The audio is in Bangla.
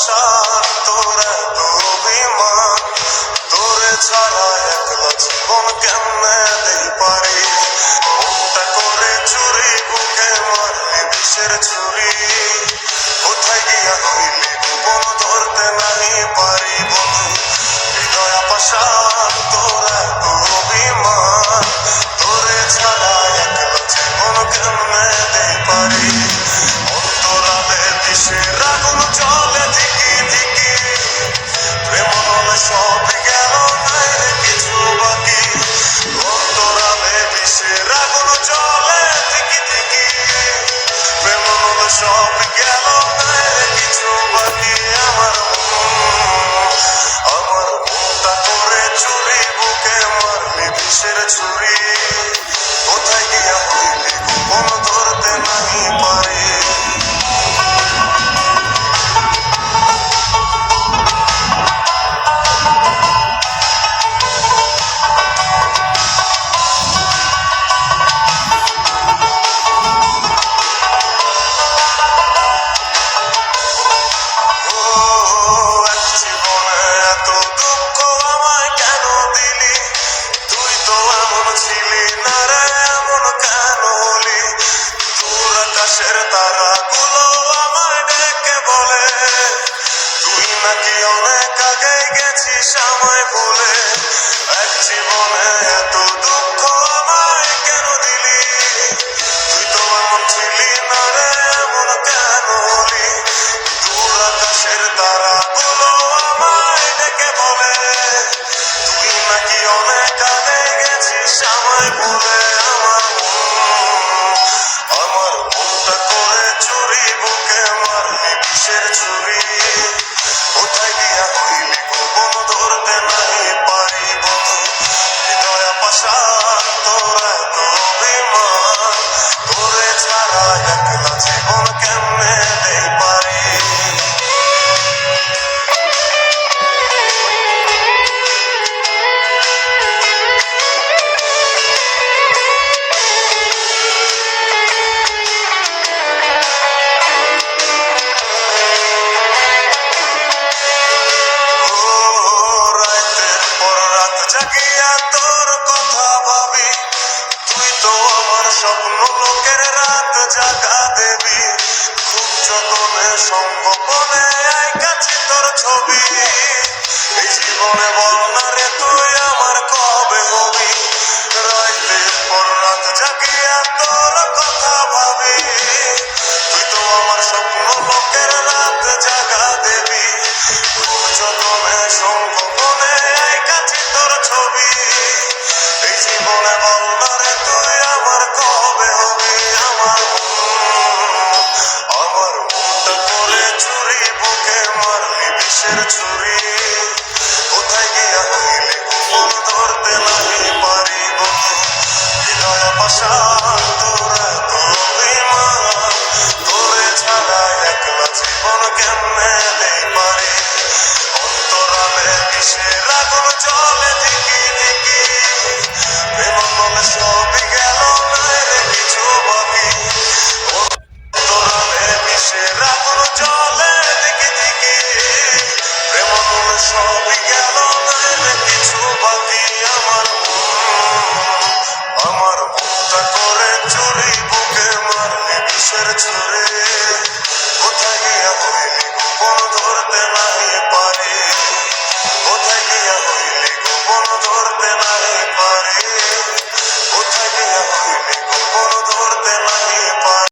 পাষাণ তোর এত অভিমান, তোরে ছাড়া একলা জীবন কেমনে দেই পারি। মনটা করে চুরি বুকে মারলি বিষের ছুরি, কোথায় গিয়া হইলি গোপন ধরতে নাহি পারি বন্ধু। হৃদয় পাষাণ তোর এত অভিমান, তোরে ছাড়া একলা জীবন কেমনে দেই পারি। অন্তরালে বিষের আগুন জ্বলে ধিকি ধিকি, প্রেম নলে সব গেল নাই রে কিছু বাকি। অন্তরালে বিষের আগুন জ্বলে ধিকি ধিকি, প্রেম নলে সব গেল নাই রে কিছু বাকি। আমার মনটা করে চুরি বুকে মারলি বিষের ছুরি, কোথায় গিয়া হইলি গোপন ধরতে নাহি পারি। তারাগুলো আমায় ডেকে বলে তুই নাকি অনেক আগে গেছিস আমায় ভুলে। এক জীবনে এত দুঃখ আমায় কেন দিলি, তুই তো এমন ছিলি না রে এমন কেন হলি। দূর আকাশের তারাগুলো আমায় ডেকে বলে তুই নাকি অনেক আগে গেছিস আমায় ভুলে। আমার মনটা করে চুরি বুকে মারলি বিষের ছুরি, কোথায় গিয়া হইলি গোপন ধরতে নাহি পারি বন্ধু। হৃদয় পাষাণ তোর এত অভিমান, তোরে ছাড়া একলা জীবন কেমনে দেই পারি। জাগিয়া তোর কথা ভাবি, তুই তো আমার স্বপ্ন লোকের রাত জাগা দেবী। খুব যতনে সংগোপনে আইকাছি তোর ছবি, এই জীবনে বল না রে তুই আমার কবে হবি। রাতের পর রাত জাগিয়া তোর কথা ভাবি, তুই তো আমার স্বপ্ন লোকের রাত জাগা দেবী। খুব যতনে সংগোপনে আইকাছি তোর ছবি, এই জীবনে বল না রে তুই আমার কবে হবি। আমার মনটা করে চুরি বুকে মারলি বিষের ছুরি, কোথায় গিয়া হইলি গোপন ধরতে নাহি পারি বন্ধু। হৃদয় পাষাণ তোর এত অভিমান, তোরে ছাড়া একলা জীবন কেমনে দেই পারি। অন্তরালে বিষের আগুন জ্বলে ধিকি ধিকি, প্রেম নলে সবই গেল নাই রে কিছু বাকি। অন্তরালে বিষের আগুন জ্বলে ধিকি ধিকি, প্রেম নলে সবই গেল নাই রে কিছু বাকি। আমার মনটা করে চুরি বুকে মারলি বিষের ছুরি।